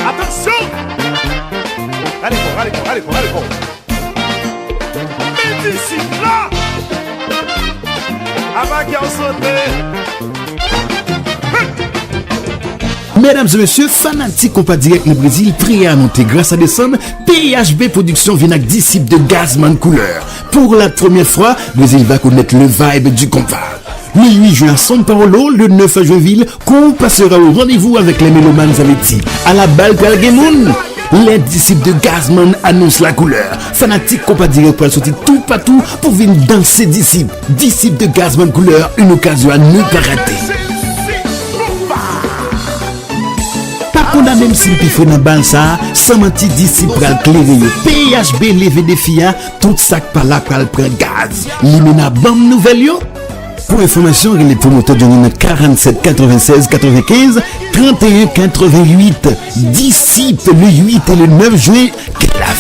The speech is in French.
Attention. Allez, bon. Mais d'ici là, avant qu'il y ait sauté. Mesdames et messieurs, fanatique compas direct le Brésil, prêt à monter grâce à des sommes. PHB Production vient avec disciple de Gazman Couleur. Pour la première fois, Brésil va connaître le vibe du compas. Le 8 juin à São Paulo, le 9 à Joinville, qu'on passera au rendez-vous avec les mélomanes Zanetti. À la balle Pelgemoun, les disciples de Gazman annoncent la couleur. Fanatique compas direct pour sortir tout partout pour venir danser disciples. Disciples de Gazman Couleur, une occasion à ne pas rater. On a même si le pifou dans ban ça, sans mentir disciple clairé. PHB levé des filles, tout ça par là qu'elle prend gaz. Limena bam nouvelle yo. Pour information, les promoteurs de 47 96 95 31 88. Disciple le 8 et le 9 juin, que la